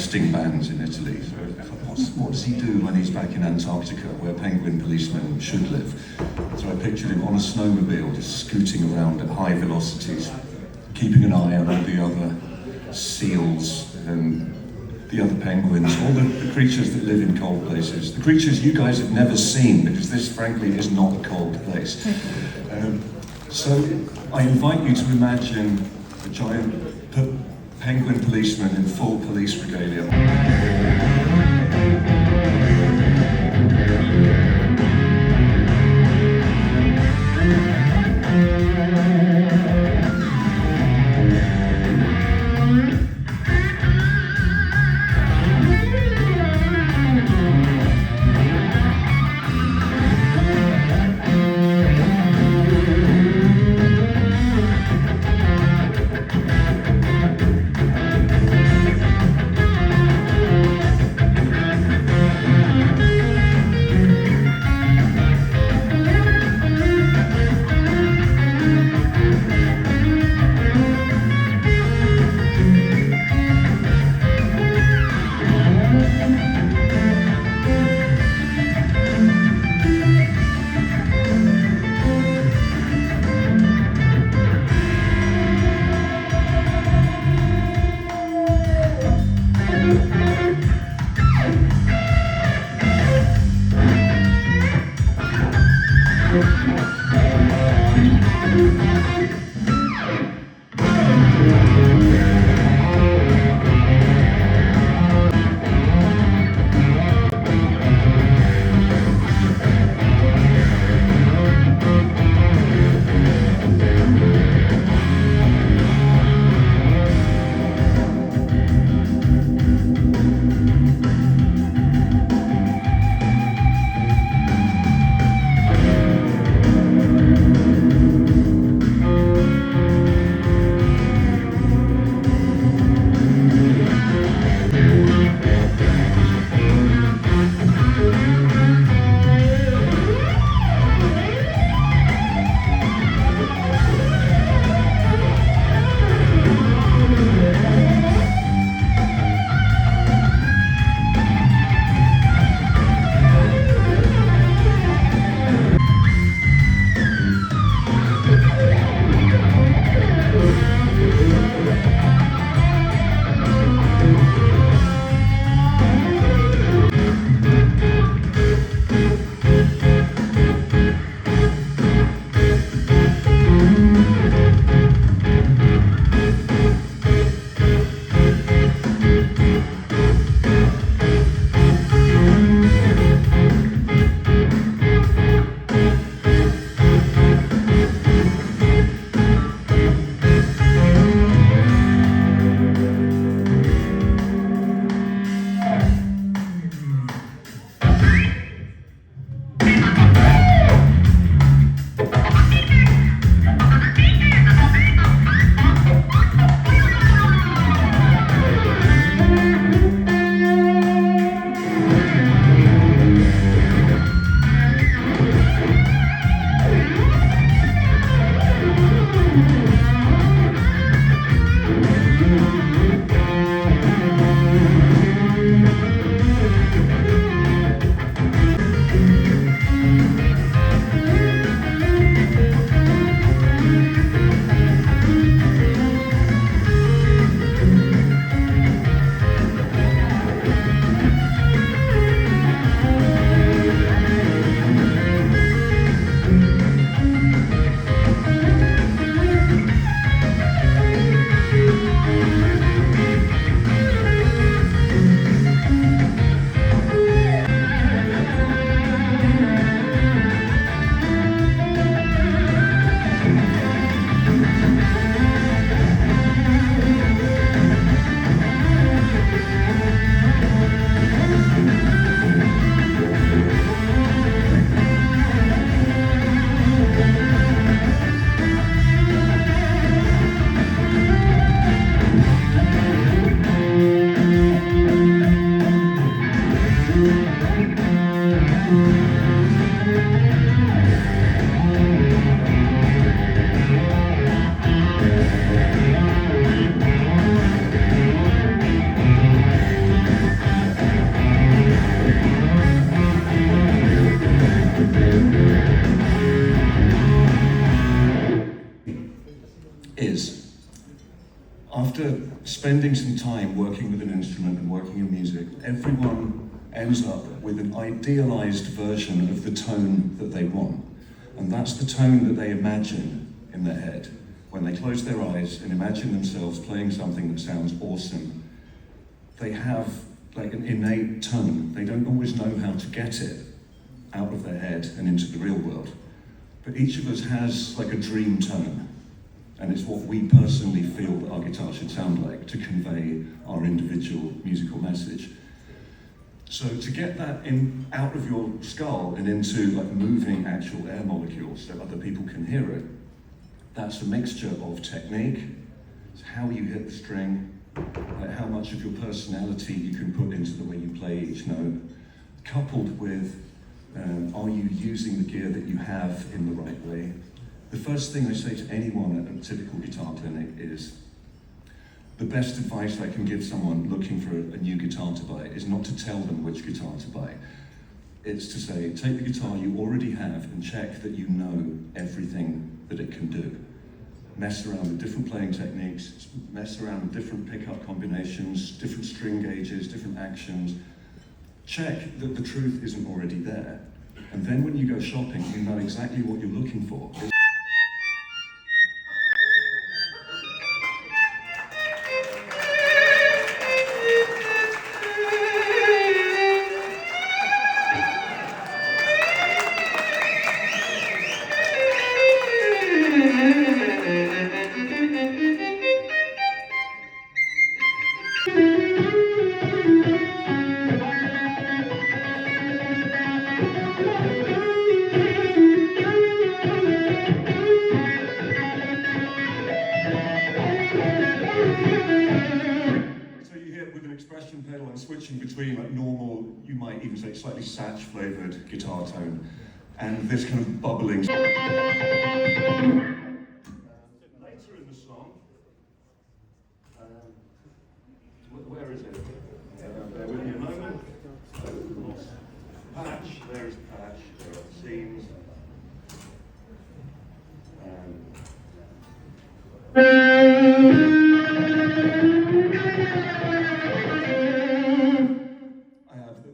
jousting bands in Italy. So what does he do when he's back in Antarctica, where penguin policemen should live? So I pictured him on a snowmobile, just scooting around at high velocities, keeping an eye on all the other seals and the other penguins, all the creatures that live in cold places, the creatures you guys have never seen, because this, frankly, is not a cold place. So I invite you to imagine a giant penguin policeman in full police regalia. spending some time working with an instrument and working in music, everyone ends up with an idealized version of the tone that they want. And that's the tone that they imagine in their head. When they close their eyes and imagine themselves playing something that sounds awesome, they have like an innate tone. They don't always know how to get it out of their head and into the real world. But each of us has like a dream tone. And it's what we personally feel that our guitar should sound like to convey our individual musical message. So to get that out of your skull and into like moving actual air molecules so other people can hear it, that's a mixture of technique, it's how you hit the string, like how much of your personality you can put into the way you play each note, coupled with are you using the gear that you have in the right way. The first thing I say to anyone at a typical guitar clinic is, the best advice I can give someone looking for a new guitar to buy is not to tell them which guitar to buy. It's to say, take the guitar you already have and check that you know everything that it can do. Mess around with different playing techniques, mess around with different pickup combinations, different string gauges, different actions. Check that the truth isn't already there. And then when you go shopping, you know exactly what you're looking for. Pedal and switching between like normal, you might even say slightly satch flavoured guitar tone and this kind of bubbling. Later in the song, where is it? Bear with me a moment. Patch, there's patch, there are scenes.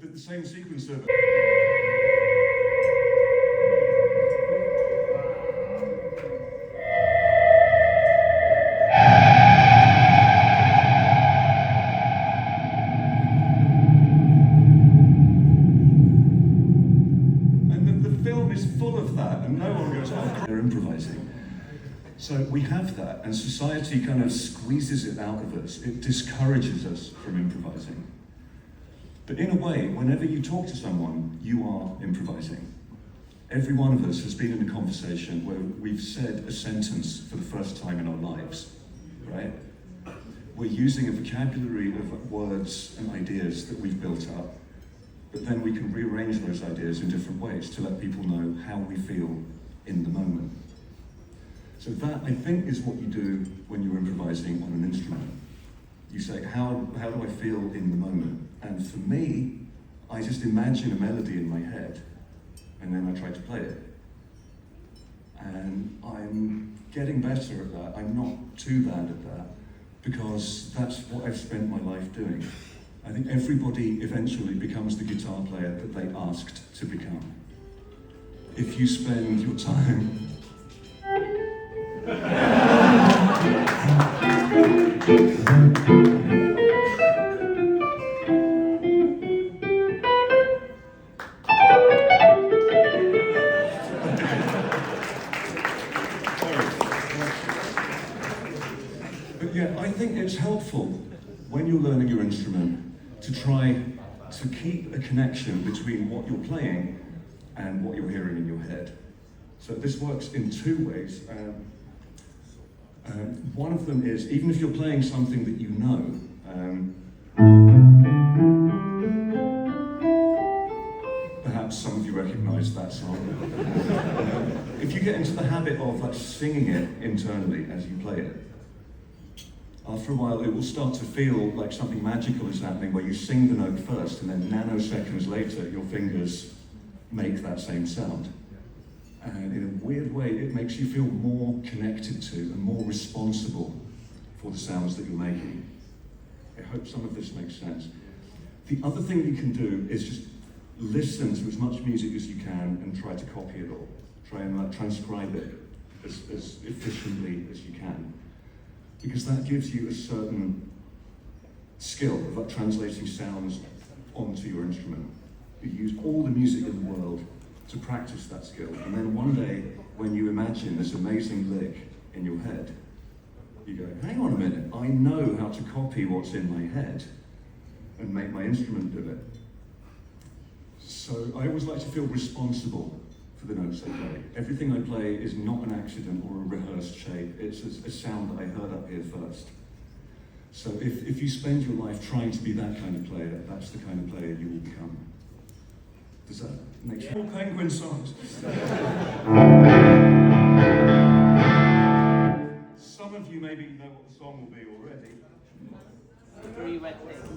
The same sequence of and the film is full of that, and no one goes, oh, they're improvising. So we have that, and society kind of squeezes it out of us. It discourages us from improvising. But in a way, whenever you talk to someone, you are improvising. Every one of us has been in a conversation where we've said a sentence for the first time in our lives, right? We're using a vocabulary of words and ideas that we've built up, but then we can rearrange those ideas in different ways to let people know how we feel in the moment. So that, I think, is what you do when you're improvising on an instrument. You say, how do I feel in the moment? And for me, I just imagine a melody in my head, and then I try to play it. And I'm getting better at that. I'm not too bad at that, because that's what I've spent my life doing. I think everybody eventually becomes the guitar player that they asked to become. If you spend your time But yeah, I think it's helpful when you're learning your instrument to try to keep a connection between what you're playing and what you're hearing in your head. So this works in two ways. One of them is, even if you're playing something that you know, perhaps some of you recognise that song. If you get into the habit of like singing it internally as you play it, after a while it will start to feel like something magical is happening, where you sing the note first and then nanoseconds later your fingers make that same sound. And in a weird way, it makes you feel more connected to and more responsible for the sounds that you're making. I hope some of this makes sense. The other thing you can do is just listen to as much music as you can and try to copy it all. Try and transcribe it as efficiently as you can. Because that gives you a certain skill of like, translating sounds onto your instrument. You use all the music in the world to practice that skill. And then one day, when you imagine this amazing lick in your head, you go, hang on a minute, I know how to copy what's in my head and make my instrument do it. So I always like to feel responsible for the notes I play. Everything I play is not an accident or a rehearsed shape. It's a sound that I heard up here first. So if you spend your life trying to be that kind of player, that's the kind of player you will become. Does that make sense? All Penguin songs. Some of you maybe know what the song will be already. 3 red things.